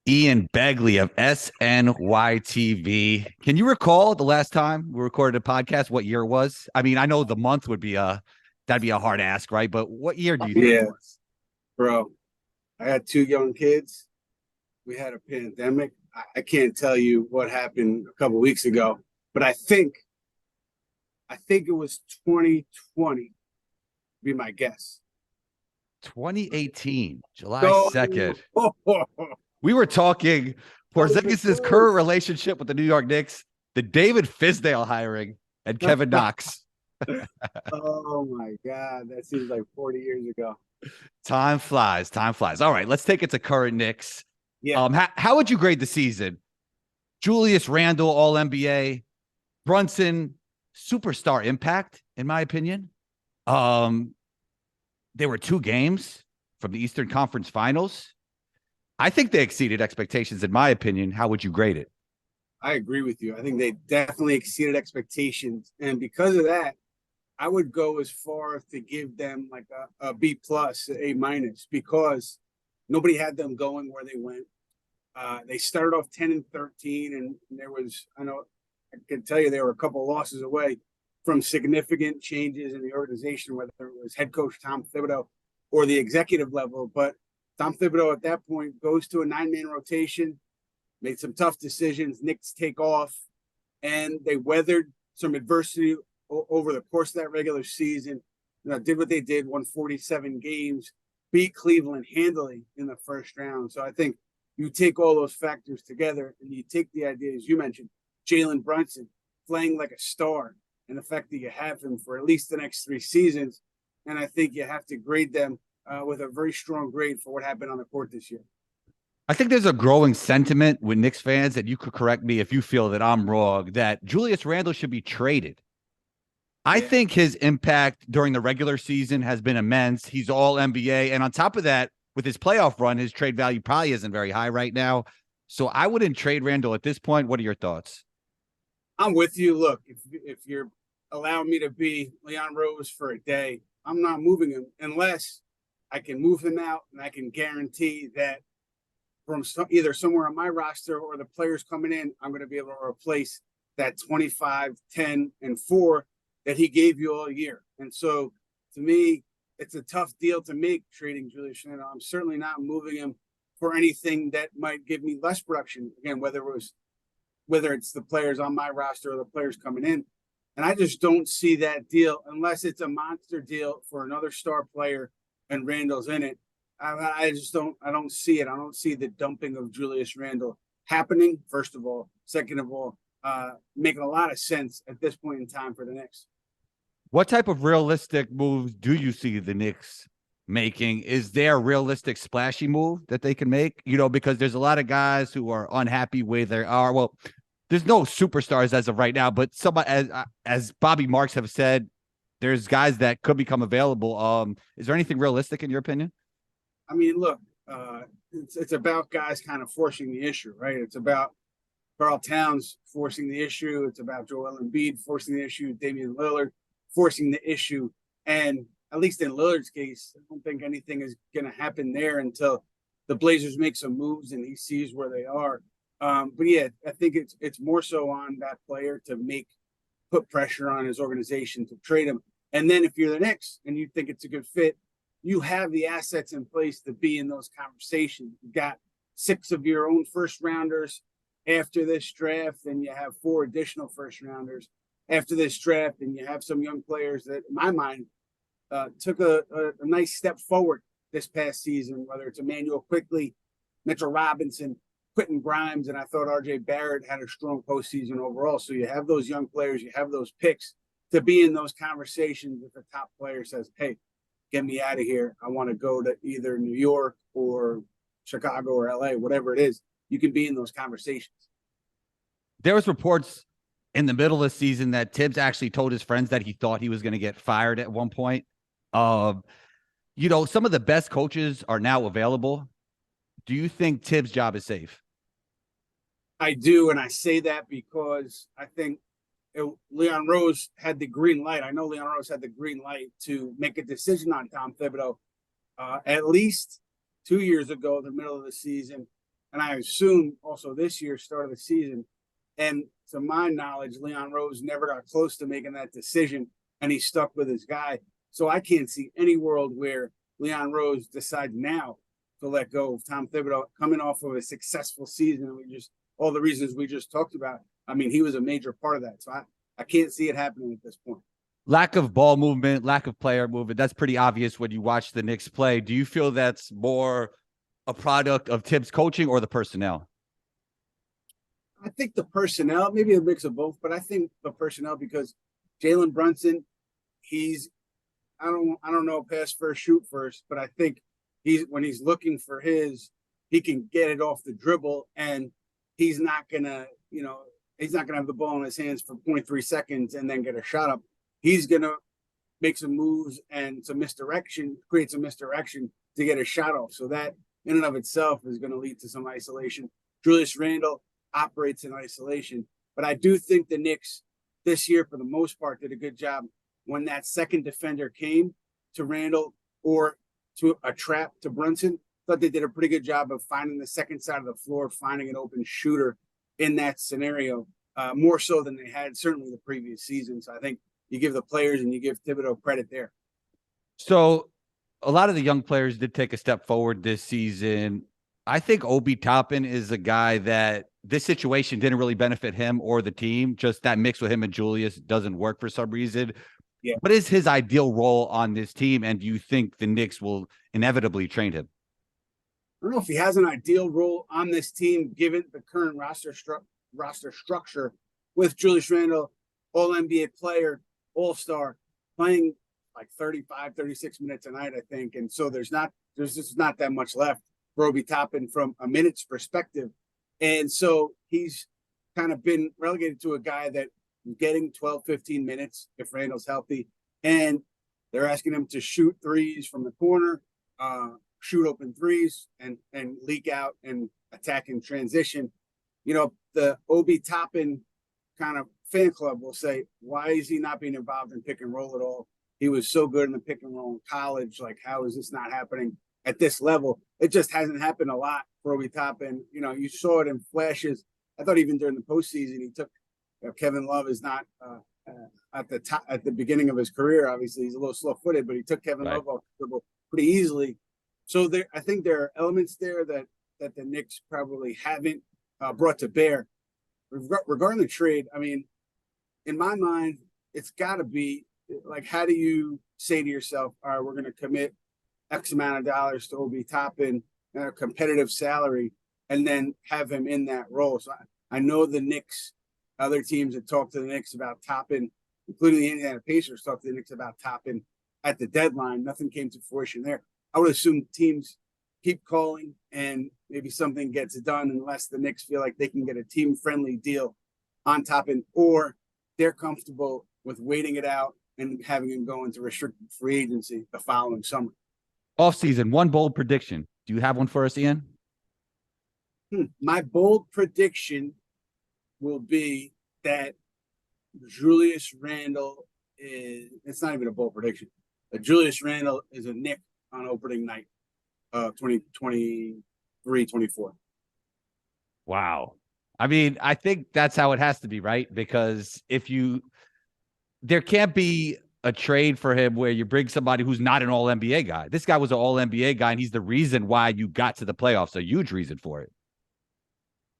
Ian Begley of SNY TV. Can you recall the last time we recorded a podcast? What year it was? I mean, I know the month would be that'd be a hard ask, right? But what year do you think it Yeah, was? bro. I had two young kids. We had a pandemic. I can't tell you what happened a couple weeks ago, but I think it was 2020, be my guess. 2018, July So 2nd. that We were talking was Porzingis' current close. relationship with the New York Knicks, the David Fisdale hiring, and Kevin Knox. Oh my God, that seems like 40 years ago. Time flies. Time flies. All right, let's take it to current Knicks. Yeah, How would you grade the season? Julius Randle, All NBA, Brunson, superstar impact, in my opinion. Um, there were two games from the Eastern Conference Finals. I think they exceeded expectations, in my opinion. How would you grade it? I agree with you. I think they definitely exceeded expectations, and because of that, I would go as far as to give them like a B plus, A minus, because nobody had them going where they went. They started off 10-13, and there was, I know, I can tell you they were a couple of losses away from significant changes in the organization, whether it was head coach Tom Thibodeau or the executive level. But Tom Thibodeau at that point goes to a 9-man rotation, made some tough decisions. Knicks take off, and they weathered some adversity over the course of that regular season. Did what they did, won 47 games, beat Cleveland handily in the first round. So I think you take all those factors together and you take the idea, as you mentioned, Jalen Brunson playing like a star and the fact that you have him for at least the next 3 seasons. And I think you have to grade them with a very strong grade for what happened on the court this year. I think there's a growing sentiment with Knicks fans, and you could correct me if you feel that I'm wrong, that Julius Randle should be traded. I Yeah. think his impact during the regular season has been immense. He's all NBA. And on top of that, with his playoff run, his trade value probably isn't very high right now. So I wouldn't trade Randall at this point. What are your thoughts? I'm with you. Look, if you're allowing me to be Leon Rose for a day, I'm not moving him unless I can move him out and I can guarantee that from either somewhere on my roster or the players coming in, I'm going to be able to replace that 25, 10, and 4 that he gave you all year. And so to me, it's a tough deal to make trading Julius Randle. I'm certainly not moving him for anything that might give me less production. Again, whether it's the players on my roster or the players coming in. And I just don't see that deal unless it's a monster deal for another star player and Randall's in it. I just don't see it. I don't see the dumping of Julius Randle happening, first of all. Second of all, making a lot of sense at this point in time for the Knicks. What type of realistic moves do you see the Knicks making? Is there a realistic splashy move that they can make? Because there's a lot of guys who are unhappy where they are. Well, there's no superstars as of right now, but somebody as Bobby Marks have said, there's guys that could become available. Is there anything realistic in your opinion? I mean, look, it's about guys kind of forcing the issue, right? It's about Carl Towns forcing the issue. It's about Joel Embiid forcing the issue. Damian Lillard forcing the issue. And at least in Lillard's case, I don't think anything is going to happen there until the Blazers make some moves and he sees where they are. But yeah, I think it's more so on that player to put pressure on his organization to trade him. And then if you're the Knicks and you think it's a good fit, you have the assets in place to be in those conversations. You've got 6 of your own first rounders after this draft, and you have 4 additional first rounders after this draft, and you have some young players that, in my mind, took a nice step forward this past season, whether it's Emmanuel Quickly, Mitchell Robinson, Quentin Grimes, and I thought R.J. Barrett had a strong postseason overall. So you have those young players, you have those picks to be in those conversations if a top player says, hey, get me out of here. I want to go to either New York or Chicago or LA, whatever it is. You can be in those conversations. There was reports in the middle of the season that Tibbs actually told his friends that he thought he was going to get fired at one point. Some of the best coaches are now available. Do you think Tibbs' job is safe? I do, and I say that because I think Leon Rose had the green light. I know Leon Rose had the green light to make a decision on Tom Thibodeau at least 2 years ago, the middle of the season. and I assume also this year, start of the season. And to my knowledge, Leon Rose never got close to making that decision, and he stuck with his guy. So I can't see any world where Leon Rose decides now to let go of Tom Thibodeau coming off of a successful season. We just all the reasons we just talked about. I mean, he was a major part of that. So I can't see it happening at this point. Lack of ball movement, lack of player movement. That's pretty obvious when you watch the Knicks play. Do you feel that's more a product of Tibbs coaching or the personnel? I think the personnel, maybe a mix of both, but I think the personnel because Jalen Brunson, he's I don't know pass first, shoot first, but I think when he's looking for he can get it off the dribble, and he's not gonna have the ball in his hands for 0.3 seconds and then get a shot up. He's gonna make some moves and create some misdirection to get a shot off. So that in and of itself is going to lead to some isolation. Julius Randle operates in isolation, but I do think the Knicks this year, for the most part, did a good job when that second defender came to Randle or to a trap to Brunson. Thought they did a pretty good job of finding the second side of the floor, finding an open shooter in that scenario, more so than they had certainly the previous season. So I think you give the players and you give Thibodeau credit there. So a lot of the young players did take a step forward this season. I think Obi Toppin is a guy that this situation didn't really benefit him or the team. Just that mix with him and Julius doesn't work for some reason. Yeah. What is his ideal role on this team? And do you think the Knicks will inevitably trade him? I don't know if he has an ideal role on this team, given the current roster structure with Julius Randle, all NBA player, all-star, playing like 35, 36 minutes a night, I think. And so there's just not that much left for Obi Toppin from a minutes perspective. And so he's kind of been relegated to a guy that is getting 12, 15 minutes if Randall's healthy. And they're asking him to shoot threes from the corner, shoot open threes, and leak out and attack in transition. You know, the Obi Toppin kind of fan club will say, why is he not being involved in pick and roll at all? He was so good in the pick and roll in college. Like, how is this not happening at this level? It just hasn't happened a lot for Obi Toppin. You know, you saw it in flashes. I thought even during the postseason, he took Kevin Love is not at the top at the beginning of his career. Obviously, he's a little slow-footed, but he took Kevin Love off the dribble pretty easily. So I think there are elements there that the Knicks probably haven't brought to bear. Regarding the trade, I mean, in my mind, it's got to be like, how do you say to yourself, all right, we're going to commit X amount of dollars to Obi Toppin at a competitive salary and then have him in that role? So I know the Knicks, other teams that talked to the Knicks about Toppin, including the Indiana Pacers, talked to the Knicks about Toppin at the deadline. Nothing came to fruition there. I would assume teams keep calling and maybe something gets done unless the Knicks feel like they can get a team-friendly deal on Toppin, or they're comfortable with waiting it out and having him go into restricted free agency the following summer. Offseason, one bold prediction. Do you have one for us, Ian? My bold prediction will be that Julius Randle it's not even a bold prediction. Julius Randle is a Knick on opening night, 2023-24. Wow. I mean, I think that's how it has to be, right? Because there can't be a trade for him where you bring somebody who's not an all NBA guy. This guy was an all NBA guy, and he's the reason why you got to the playoffs. A huge reason for it.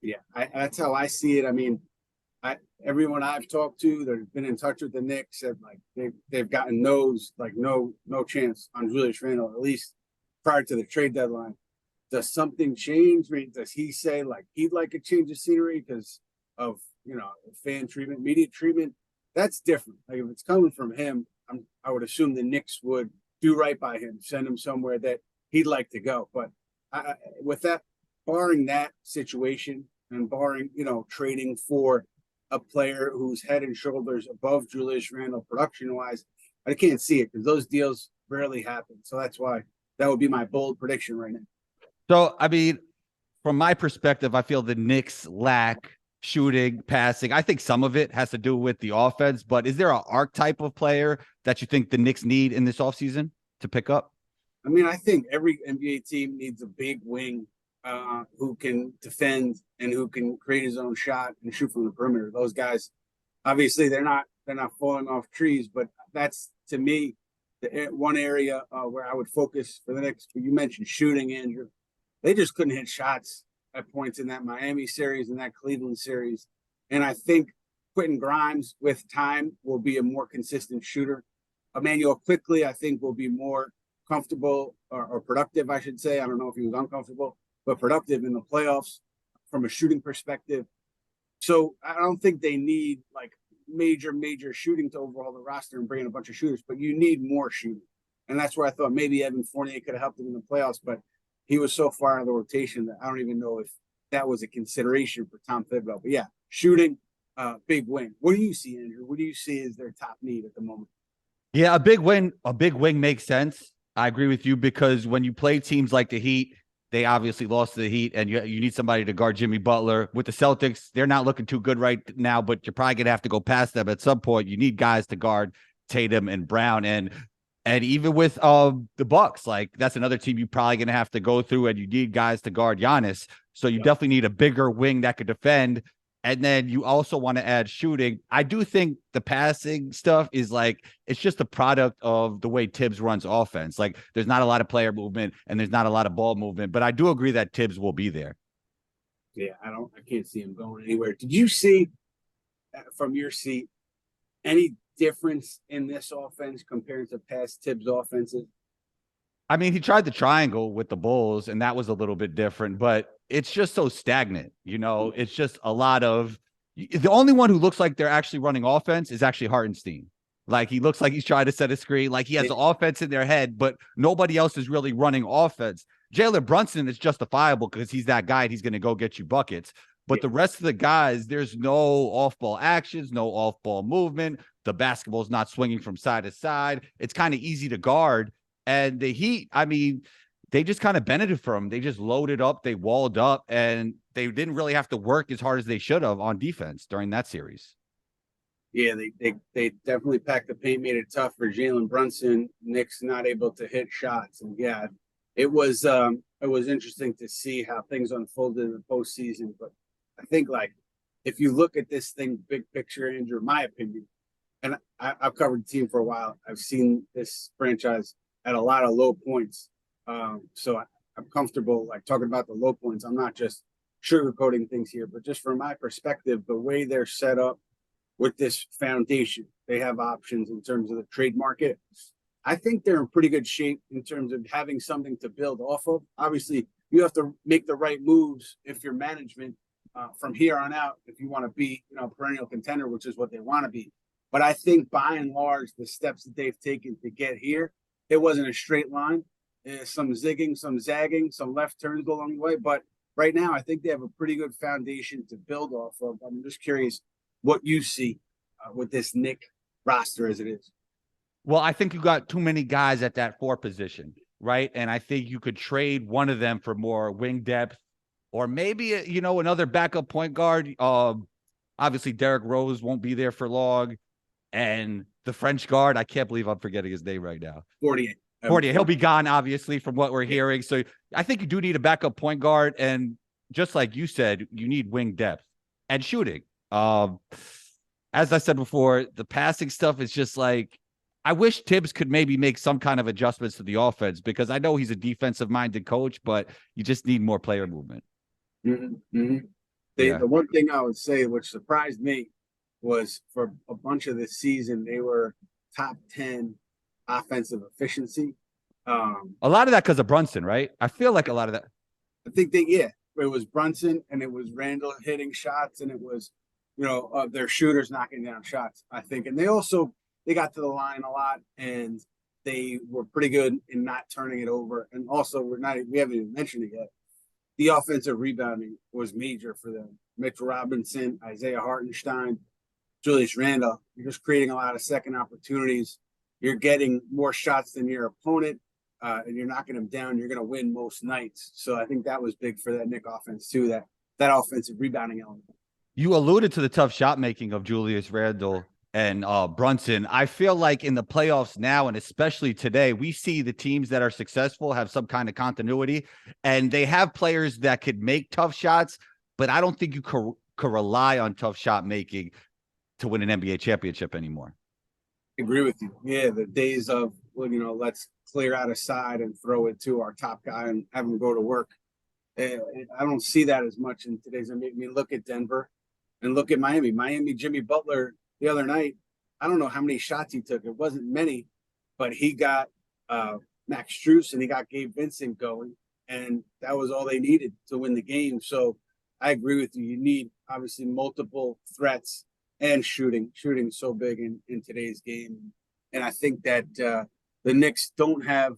Yeah, that's how I see it. I mean, everyone I've talked to that has been in touch with the Knicks said like they've gotten no chance on Julius Randle, at least prior to the trade deadline. Does something change? I mean, does he say like he'd like a change of scenery because of fan treatment, media treatment? That's different. Like if it's coming from him, I would assume the Knicks would do right by him, send him somewhere that he'd like to go. But with that, barring that situation and barring trading for a player who's head and shoulders above Julius Randle production-wise, I can't see it because those deals rarely happen. So that's why that would be my bold prediction right now. So, I mean, from my perspective, I feel the Knicks lack shooting, passing. I think some of it has to do with the offense, but is there an archetype of player that you think the Knicks need in this offseason to pick up? I mean, I think every NBA team needs a big wing who can defend and who can create his own shot and shoot from the perimeter. Those guys, obviously, they're not falling off trees, but that's to me the one area where I would focus for the next. You mentioned shooting, Andrew. They just couldn't hit shots at points in that Miami series and that Cleveland series, and I think Quentin Grimes with time will be a more consistent shooter. Emmanuel quickly, I think, will be more comfortable or productive, I should say. I don't know if he was uncomfortable, but productive in the playoffs from a shooting perspective. So I don't think they need like major shooting to overhaul the roster and bring in a bunch of shooters, but you need more shooting. And that's where I thought maybe Evan Fournier could have helped him in the playoffs, but he was so far out of the rotation that I don't even know if that was a consideration for Tom Thibodeau. But yeah, shooting, big win. What do you see, Andrew? What do you see as their top need at the moment? Yeah, a big wing makes sense. I agree with you because when you play teams like the Heat, they obviously lost to the Heat, and you need somebody to guard Jimmy Butler. With the Celtics, they're not looking too good right now, but you're probably gonna have to go past them at some point. You need guys to guard Tatum and Brown, and even with the Bucks, like that's another team you're probably gonna have to go through, and you need guys to guard Giannis. So you definitely need a bigger wing that could defend. And then you also want to add shooting. I do think the passing stuff is like, it's just a product of the way Tibbs runs offense. Like there's not a lot of player movement and there's not a lot of ball movement, but I do agree that Tibbs will be there. Yeah, I can't see him going anywhere. Did you see from your seat any difference in this offense compared to past Tibbs offenses? I mean, he tried the triangle with the Bulls and that was a little bit different, but it's just so stagnant. It's just a lot of the only one who looks like they're actually running offense is actually Hartenstein. Like he looks like he's trying to set a screen, like he has the offense in their head, but nobody else is really running offense. Jalen Brunson is justifiable because he's that guy. And he's going to go get you buckets. But the rest of the guys, there's no off-ball actions, no off-ball movement. The basketball's not swinging from side to side. It's kind of easy to guard. And the Heat, I mean, they just kind of benefited from them. They just loaded up, they walled up, and they didn't really have to work as hard as they should have on defense during that series. Yeah, they definitely packed the paint, made it tough for Jalen Brunson. Knicks not able to hit shots, and yeah, it was interesting to see how things unfolded in the postseason. But I think like if you look at this thing big picture, Andrew, in my opinion, and I've covered the team for a while, I've seen this franchise at a lot of low points. So I'm comfortable like talking about the low points. I'm not just sugarcoating things here, but just from my perspective, the way they're set up with this foundation, they have options in terms of the trade market. I think they're in pretty good shape in terms of having something to build off of. Obviously, you have to make the right moves if you're management from here on out, if you want to be, perennial contender, which is what they want to be. But I think by and large, the steps that they've taken to get here, it wasn't a straight line. Some zigging, some zagging, some left turns along the way. But right now, I think they have a pretty good foundation to build off of. I'm just curious what you see with this Knick roster as it is. Well, I think you got too many guys at that 4 position, right? And I think you could trade one of them for more wing depth or maybe, another backup point guard. Obviously, Derrick Rose won't be there for long. And the French guard, I can't believe I'm forgetting his name right now. 48. He'll be gone, obviously, from what we're hearing. So I think you do need a backup point guard. And just like you said, you need wing depth and shooting. As I said before, the passing stuff is just like, I wish Tibbs could maybe make some kind of adjustments to the offense because I know he's a defensive-minded coach, but you just need more player movement. Mm-hmm. Mm-hmm. The one thing I would say, which surprised me, was for a bunch of this season, they were top 10 offensive efficiency. A lot of that because of Brunson, right? I feel like a lot of that. I think it was Brunson and it was Randall hitting shots and it was, their shooters knocking down shots, I think. And they got to the line a lot and they were pretty good in not turning it over. And also we haven't even mentioned it yet. The offensive rebounding was major for them. Mitchell Robinson, Isaiah Hartenstein, Julius Randle. You're just creating a lot of second opportunities. You're getting more shots than your opponent, and you're knocking them down. You're going to win most nights. So I think that was big for that Knick offense too. That offensive rebounding element. You alluded to the tough shot making of Julius Randle. and Brunson. I feel like in the playoffs now, and especially today, we see the teams that are successful have some kind of continuity, and they have players that could make tough shots, but I don't think you could rely on tough shot making to win an NBA championship anymore. I agree with you. Yeah, the days of, well, let's clear out a side and throw it to our top guy and have him go to work. I don't see that as much in today's NBA. I mean, look at Denver and look at Miami. Miami, Jimmy Butler the other night, I don't know how many shots he took. It wasn't many, but he got Max Strus and he got Gabe Vincent going, and that was all they needed to win the game. So I agree with you. You need obviously multiple threats and shooting. Shooting is so big in today's game, and I think that the Knicks don't have.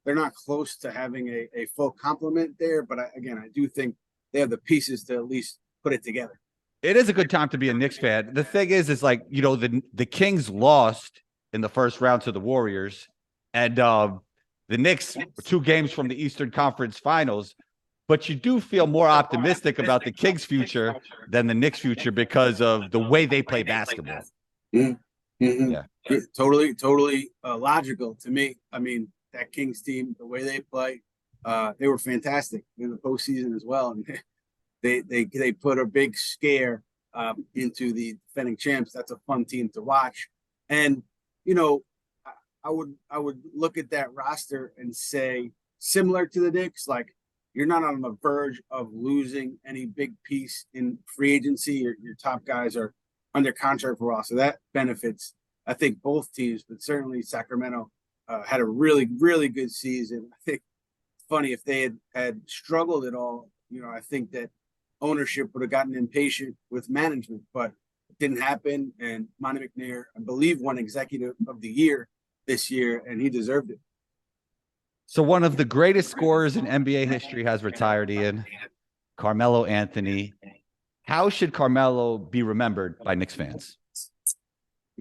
They're not close to having a full complement there, but I do think they have the pieces to at least put it together. It is a good time to be a Knicks fan. The thing is like, the Kings lost in the first round to the Warriors, and the Knicks were 2 games from the Eastern Conference Finals. But you do feel more optimistic about the Kings' future than the Knicks' future because of the way they play basketball. Mm-hmm. Mm-hmm. Yeah, totally logical to me. I mean, that Kings team, the way they play, they were fantastic in the postseason as well. And they put a big scare into the defending champs. That's a fun team to watch. And I would look at that roster and say, similar to the Knicks, like, you're not on the verge of losing any big piece in free agency. Your top guys are under contract for a while, so that benefits, I think, both teams. But certainly Sacramento had a really, really good season. I think it's funny if they had struggled at all. I think that ownership would have gotten impatient with management, but it didn't happen. And Monty McNair, I believe, won Executive of the Year this year, and he deserved it. So one of the greatest scorers in NBA history has retired, Ian. Carmelo Anthony. How should Carmelo be remembered by Knicks fans?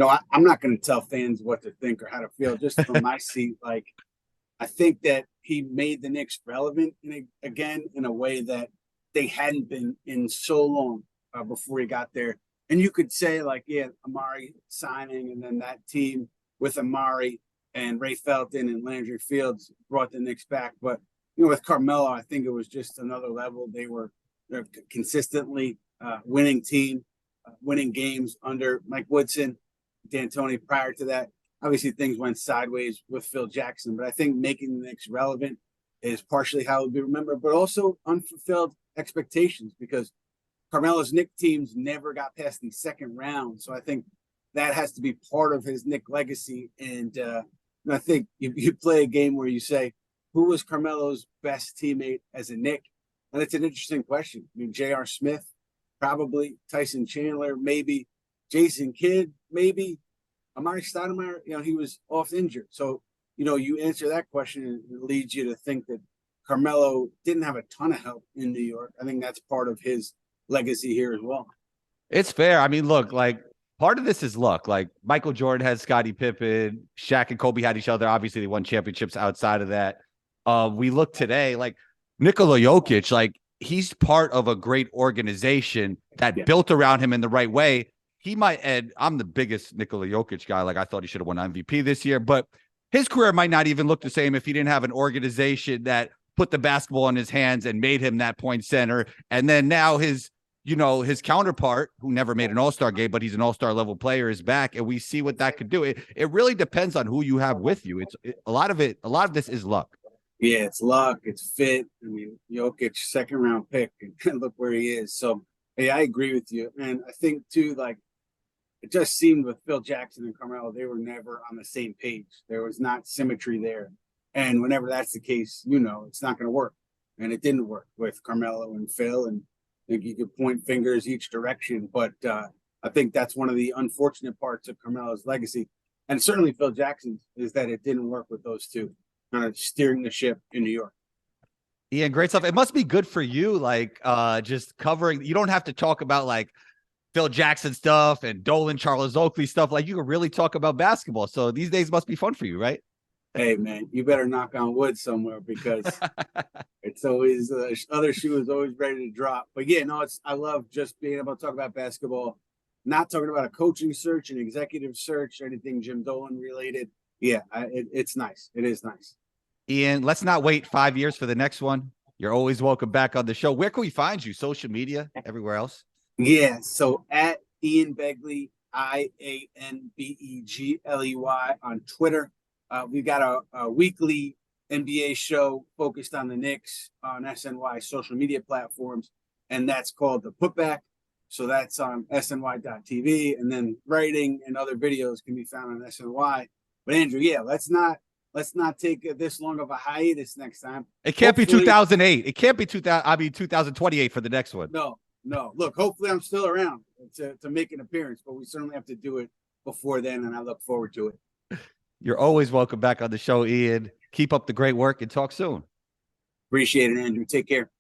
I'm not going to tell fans what to think or how to feel. Just from my seat, like, I think that he made the Knicks relevant again in a way that they hadn't been in so long before he got there. And you could say, like, yeah, Amari signing, and then that team with Amari and Ray Felton and Landry Fields brought the Knicks back. But, with Carmelo, I think it was just another level. They were consistently winning team, winning games under Mike Woodson, D'Antoni prior to that. Obviously, things went sideways with Phil Jackson, but I think making the Knicks relevant is partially how it will be remembered, but also unfulfilled expectations, because Carmelo's Knicks teams never got past the second round. So I think that has to be part of his Knicks legacy. And I think you play a game where you say, who was Carmelo's best teammate as a Knick? And it's an interesting question. I mean, J.R. Smith, probably. Tyson Chandler, maybe. Jason Kidd, maybe. Amari Stoudemire, he was off injured. So, you answer that question, and it leads you to think that Carmelo didn't have a ton of help in New York. I think that's part of his legacy here as well. It's fair. I mean, look, like, part of this is luck. Like, Michael Jordan had Scottie Pippen, Shaq and Kobe had each other. Obviously, they won championships outside of that. We look today, like, Nikola Jokic, like, he's part of a great organization that built around him in the right way. He might, and I'm the biggest Nikola Jokic guy. Like, I thought he should have won MVP this year, but his career might not even look the same if he didn't have an organization that put the basketball in his hands and made him that point center. And then now his counterpart, who never made an all-star game, but he's an all-star level player, is back. And we see what that could do. It really depends on who you have with you. A lot of this is luck. Yeah, it's luck. It's fit. I mean, Jokic, second round pick, and look where he is. So, hey, I agree with you. And I think too, like, it just seemed with Phil Jackson and Carmelo, they were never on the same page. There was not symmetry there. And whenever that's the case, it's not going to work. And it didn't work with Carmelo and Phil. And I think you could point fingers each direction. But I think that's one of the unfortunate parts of Carmelo's legacy. And certainly Phil Jackson's, is that it didn't work with those two, kind of steering the ship in New York. Yeah, great stuff. It must be good for you, like, just covering. You don't have to talk about, like, Phil Jackson stuff and Dolan, Charles Oakley stuff. Like, you can really talk about basketball. So these days must be fun for you, right? Hey, man, you better knock on wood somewhere, because it's always the other shoe is always ready to drop. But yeah, no, I love just being able to talk about basketball. not talking about a coaching search, an executive search, anything Jim Dolan related. Yeah, it's nice. It is nice. Ian, let's not wait 5 years for the next one. You're always welcome back on the show. Where can we find you? Social media, everywhere else? Yeah. So at Ian Begley, IANBEGLEY on Twitter. We've got a weekly NBA show focused on the Knicks on SNY social media platforms, and that's called The Putback. So that's on SNY.TV, and then writing and other videos can be found on SNY. But Andrew, yeah, let's not take this long of a hiatus next time. It can't be 2008. It can't be 2028 for the next one. No. Look, hopefully I'm still around to make an appearance, but we certainly have to do it before then, and I look forward to it. You're always welcome back on the show, Ian. Keep up the great work and talk soon. Appreciate it, Andrew. Take care.